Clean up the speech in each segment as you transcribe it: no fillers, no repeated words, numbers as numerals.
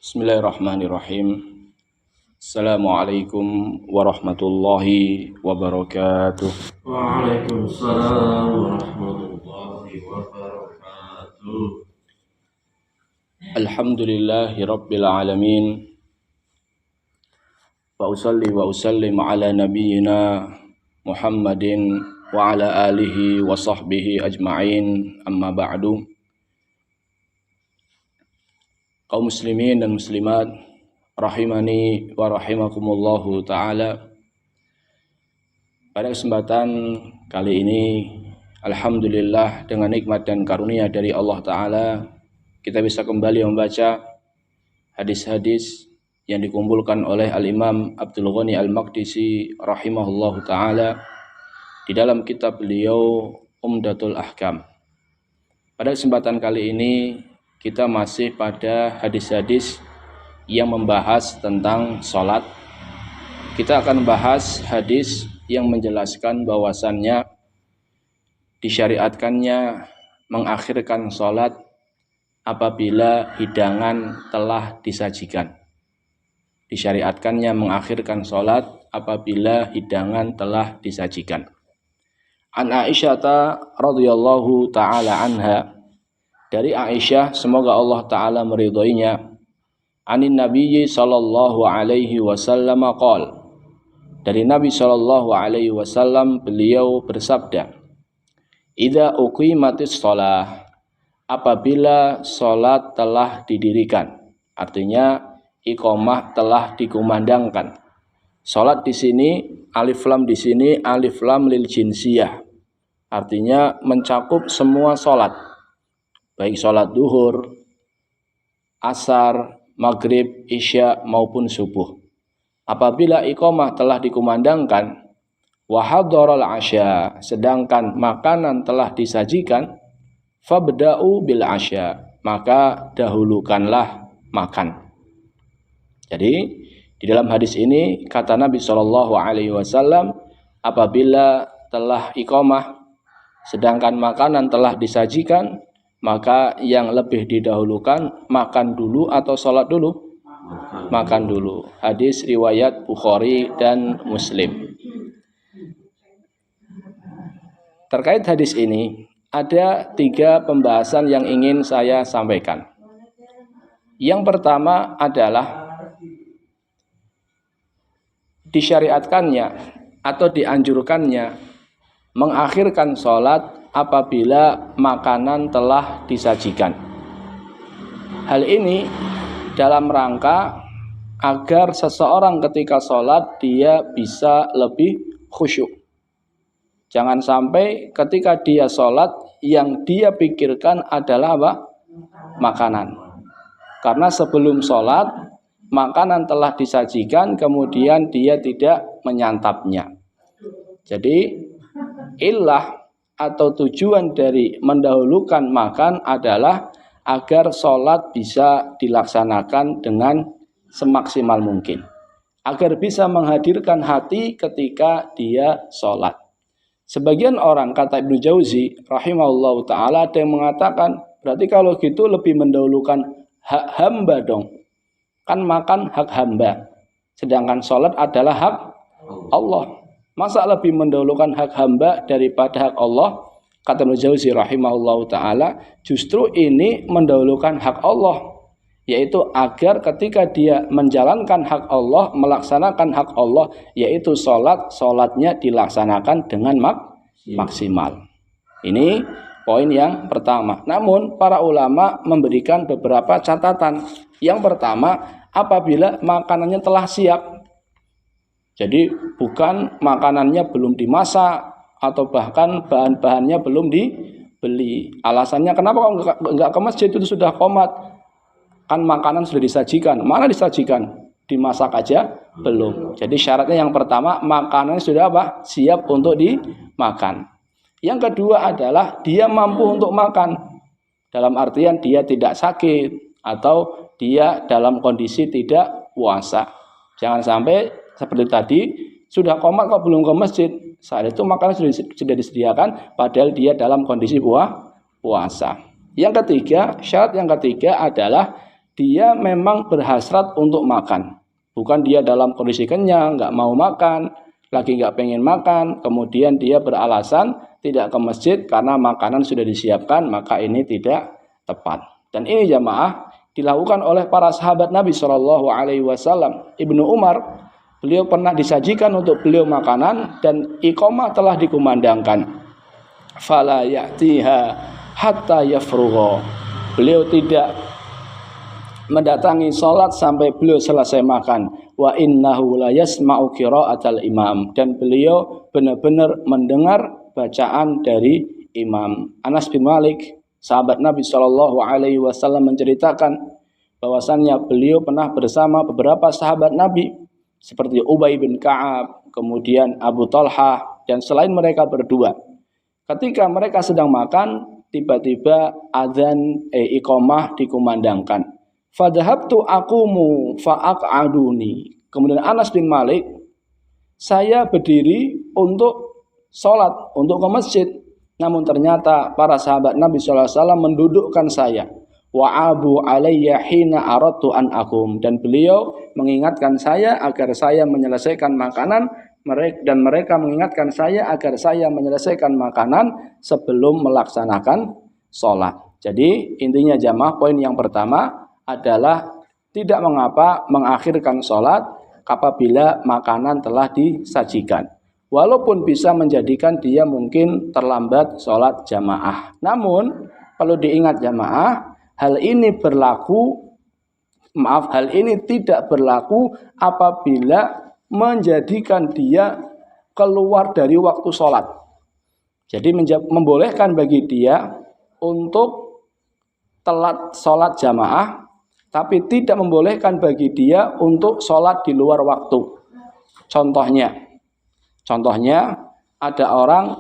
Bismillahirrahmanirrahim. Assalamualaikum warahmatullahi wabarakatuh. Waalaikumsalam warahmatullahi wabarakatuh. Alhamdulillahi rabbil alamin. Wa usalli wa usallim ala nabiyyina Muhammadin wa ala alihi wa sahbihi ajma'in. Amma ba'du. Kaum muslimin dan muslimat rahimani wa rahimakumullahu ta'ala. Pada kesempatan kali ini, alhamdulillah dengan nikmat dan karunia dari Allah Ta'ala, kita bisa kembali membaca hadis-hadis yang dikumpulkan oleh Al-Imam Abdul Ghani Al-Maqdisi rahimahullahu ta'ala di dalam kitab beliau Umdatul Ahkam. Pada kesempatan kali ini kita masih pada hadis-hadis yang membahas tentang sholat. Kita akan bahas hadis yang menjelaskan bahwasannya disyariatkannya mengakhirkan sholat apabila hidangan telah disajikan. Disyariatkannya mengakhirkan sholat apabila hidangan telah disajikan. An Aisyah radhiyallahu ta'ala anha, dari Aisyah, semoga Allah Ta'ala meridhoinya, anin Nabiyyi sallallahu alaihi wasallam qala, dari Nabi sallallahu alaihi wasallam beliau bersabda, idza uqimatis shalah, apabila salat telah didirikan, artinya iqamah telah dikumandangkan. Salat di sini alif lam di sini alif lam lil jinsiyah, artinya mencakup semua salat, baik salat duhur, asar, maghrib, isya maupun subuh. Apabila iqamah telah dikumandangkan, wa hadaral asya, sedangkan makanan telah disajikan, fabda'u bil asya, maka dahulukanlah makan. Jadi di dalam hadis ini kata Nabi Shallallahu Alaihi Wasallam, apabila telah iqamah sedangkan makanan telah disajikan, maka yang lebih didahulukan makan dulu atau sholat dulu? Makan dulu. Hadis riwayat Bukhari dan Muslim. Terkait hadis ini ada 3 pembahasan yang ingin saya sampaikan. Yang pertama adalah disyariatkannya atau dianjurkannya mengakhirkan sholat apabila makanan telah disajikan. Hal ini dalam rangka agar seseorang ketika sholat dia bisa lebih khusyuk. Jangan sampai ketika dia sholat yang dia pikirkan adalah apa? Makanan. Karena sebelum sholat makanan telah disajikan, kemudian dia tidak menyantapnya. Jadi illah atau tujuan dari mendahulukan makan adalah agar sholat bisa dilaksanakan dengan semaksimal mungkin, agar bisa menghadirkan hati ketika dia sholat. Sebagian orang, kata Ibnu Jauzi rahimahullah ta'ala, ada yang mengatakan berarti kalau gitu lebih mendahulukan hak hamba dong, kan makan hak hamba, sedangkan sholat adalah hak Allah. Masa lebih mendahulukan hak hamba daripada hak Allah? Kata Ibnu Jauzi rahimahullahu ta'ala, justru ini mendahulukan hak Allah, yaitu agar ketika dia menjalankan hak Allah, melaksanakan hak Allah, yaitu sholatnya dilaksanakan dengan maksimal. Ini poin yang pertama. Namun para ulama memberikan beberapa catatan. Yang pertama, apabila makanannya telah siap. Jadi bukan makanannya belum dimasak atau bahkan bahan-bahannya belum dibeli. Alasannya kenapa kok enggak ke masjid, itu sudah qomat? Kan makanan sudah disajikan. Mana disajikan? Dimasak aja belum. Jadi syaratnya yang pertama, makanan sudah apa? Siap untuk dimakan. Yang kedua adalah dia mampu untuk makan. Dalam artian dia tidak sakit atau dia dalam kondisi tidak puasa. Jangan sampai seperti tadi, sudah qomat kok belum ke masjid. Saat itu makanan sudah disediakan padahal dia dalam kondisi puasa. Yang ketiga, syarat yang ketiga adalah dia memang berhasrat untuk makan. Bukan dia dalam kondisi kenyang, nggak mau makan, lagi nggak pengen makan, kemudian dia beralasan tidak ke masjid karena makanan sudah disiapkan, maka ini tidak tepat. Dan ini jamaah dilakukan oleh para sahabat Nabi Shallallahu Alaihi Wasallam. Ibnu Umar, beliau pernah disajikan untuk beliau makanan dan iqamah telah dikumandangkan. Fala ya'tiha hatta yafrugha. Beliau tidak mendatangi salat sampai beliau selesai makan. Wa innahu la yasma'u qira'atal imam, dan beliau benar-benar mendengar bacaan dari imam. Anas bin Malik, sahabat Nabi Shallallahu Alaihi Wasallam, menceritakan bahwasannya beliau pernah bersama beberapa sahabat Nabi seperti Ubay bin Ka'ab, kemudian Abu Talhah, dan selain mereka berdua. Ketika mereka sedang makan, tiba-tiba adzan iqamah dikumandangkan. Fadhahabtu aqumu fa'aq'aduni. Kemudian Anas bin Malik, saya berdiri untuk sholat, untuk ke masjid. Namun ternyata para sahabat Nabi SAW mendudukkan saya. Wa'abu alayya hina aradtu an aqum. Dan beliau mengingatkan saya agar saya menyelesaikan makanan, dan mereka mengingatkan saya agar saya menyelesaikan makanan sebelum melaksanakan sholat. Jadi intinya jamaah, poin yang pertama adalah tidak mengapa mengakhirkan sholat apabila makanan telah disajikan, walaupun bisa menjadikan dia mungkin terlambat sholat jamaah. Namun perlu diingat jamaah, hal ini tidak berlaku apabila menjadikan dia keluar dari waktu sholat. Jadi membolehkan bagi dia untuk telat sholat jamaah, tapi tidak membolehkan bagi dia untuk sholat di luar waktu. Contohnya ada orang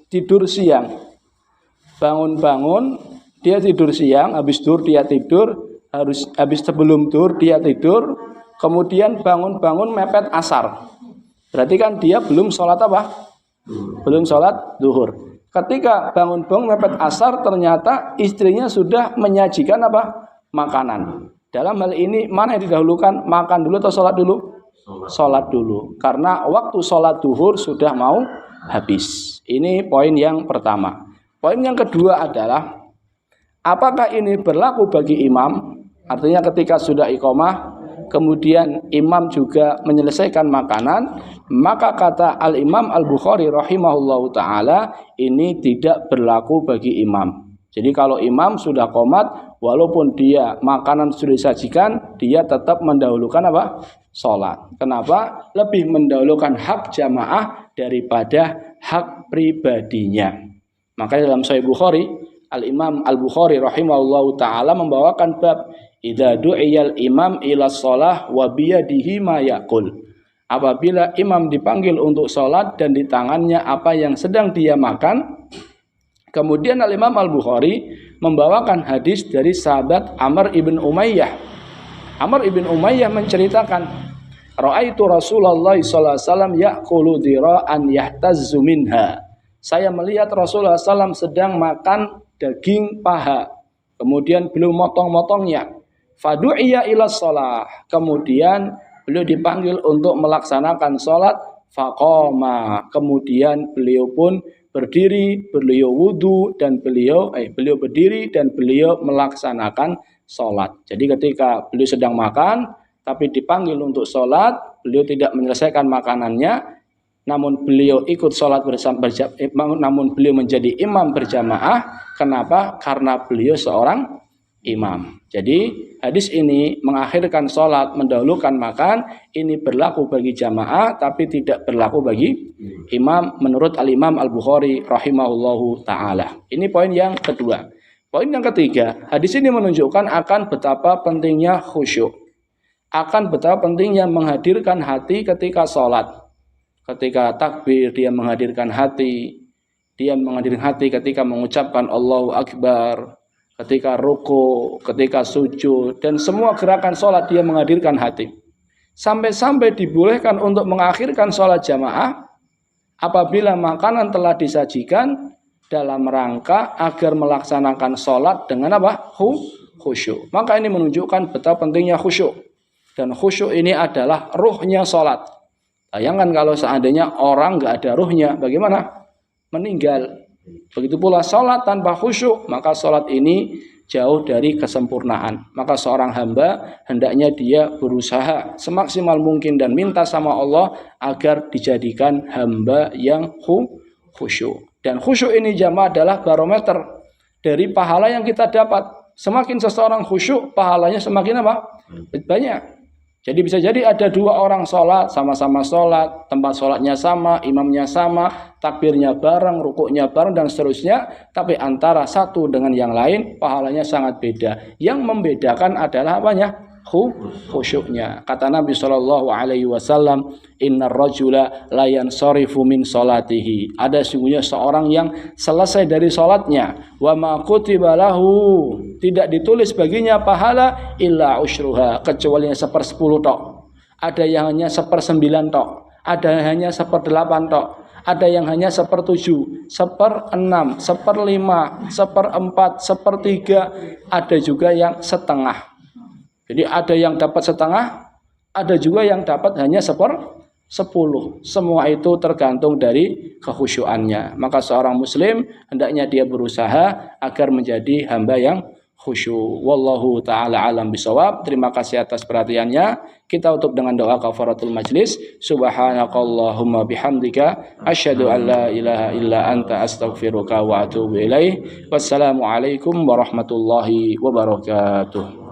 tidur siang, bangun-bangun dia tidur siang, habis duhur dia tidur, habis sebelum duhur dia tidur, kemudian bangun-bangun mepet asar. Berarti kan dia belum sholat apa? Belum sholat duhur. Ketika bangun-bangun mepet asar, ternyata istrinya sudah menyajikan apa? Makanan. Dalam hal ini mana yang didahulukan? Makan dulu atau sholat dulu? Sholat dulu. Karena waktu sholat duhur sudah mau habis. Ini poin yang pertama. Poin yang kedua adalah, apakah ini berlaku bagi imam? Artinya ketika sudah iqamah, kemudian imam juga menyelesaikan makanan, maka kata Al-Imam Al-Bukhari rahimahullahu ta'ala, ini tidak berlaku bagi imam. Jadi kalau imam sudah qomat, walaupun dia makanan sudah disajikan, dia tetap mendahulukan apa? Sholat. Kenapa? Lebih mendahulukan hak jamaah daripada hak pribadinya. Makanya dalam Sahih Bukhari, Al-Imam Al-Bukhari rahimahullahu ta'ala membawakan bab idza du'iyal imam ila shalah wa biyadihi ma yaqul. Apabila imam dipanggil untuk sholat dan di tangannya apa yang sedang dia makan. Kemudian Al-Imam Al-Bukhari membawakan hadis dari sahabat Amr ibn Umayyah. Amr ibn Umayyah menceritakan, ra'aitu Rasulullah sallallahu alaihi wasallam ya'kulu dhira'an yahtazzu minha. Saya melihat Rasulullah SAW sedang makan daging paha, kemudian beliau motong-motongnya. Fadu'iya ila shalah. Kemudian beliau dipanggil untuk melaksanakan sholat. Faqama. Kemudian beliau pun berdiri, beliau wudu, dan beliau berdiri dan beliau melaksanakan sholat. Jadi ketika beliau sedang makan, tapi dipanggil untuk sholat, beliau tidak menyelesaikan makanannya, namun beliau ikut sholat namun beliau menjadi imam berjamaah. Kenapa? Karena beliau seorang imam. Jadi hadis ini mengakhirkan sholat, mendahulukan makan, ini berlaku bagi jamaah tapi tidak berlaku bagi imam menurut Al-Imam Al-Bukhari rahimahullahu ta'ala. Ini poin yang kedua. Poin yang ketiga, hadis ini menunjukkan akan betapa pentingnya khusyuk, akan betapa pentingnya menghadirkan hati ketika sholat. Ketika takbir dia menghadirkan hati, dia menghadirkan hati ketika mengucapkan Allahu Akbar, ketika ruku, ketika sujud, dan semua gerakan sholat dia menghadirkan hati. Sampai-sampai dibolehkan untuk mengakhirkan sholat jamaah apabila makanan telah disajikan dalam rangka agar melaksanakan sholat dengan apa? khusyuk. Maka ini menunjukkan betapa pentingnya khusyuk. Dan khusyuk ini adalah ruhnya sholat. Bayangkan kalau seandainya orang nggak ada ruhnya, bagaimana? Meninggal. Begitu pula sholat tanpa khusyuk, maka sholat ini jauh dari kesempurnaan. Maka seorang hamba hendaknya dia berusaha semaksimal mungkin dan minta sama Allah agar dijadikan hamba yang khusyuk. Dan khusyuk ini jamaah adalah barometer dari pahala yang kita dapat. Semakin seseorang khusyuk, pahalanya semakin apa? Banyak. Jadi bisa jadi ada dua orang sholat, sama-sama sholat, tempat sholatnya sama, imamnya sama, takbirnya bareng, rukuknya bareng, dan seterusnya. Tapi antara satu dengan yang lain, pahalanya sangat beda. Yang membedakan adalah apanya? Khusyuknya. Kata Nabi SAW, Innar rajula la yansarifu min sholatihi. Ada sungguhnya seorang yang selesai dari sholatnya. Wa ma kutiba lahu. Tidak ditulis baginya pahala illa usyruha. Kecuali 1/10 tok. Ada yang hanya 1/9 tok. Ada yang hanya 1/8 tok. Ada yang hanya 1/7, 1/6, 1/5, 1/4, 1/3. Ada juga yang setengah. Jadi ada yang dapat setengah, ada juga yang dapat hanya 1/10. Semua itu tergantung dari kekhusyuannya. Maka seorang muslim hendaknya dia berusaha agar menjadi hamba yang khusyuk. Wallahu ta'ala alam bisawab. Terima kasih atas perhatiannya. Kita tutup dengan doa kafaratul majlis. Subhanakallahumma bihamdika asyhadu an la ilaha illa anta astaghfiruka wa atubu ilaih. Wassalamualaikum warahmatullahi wabarakatuh.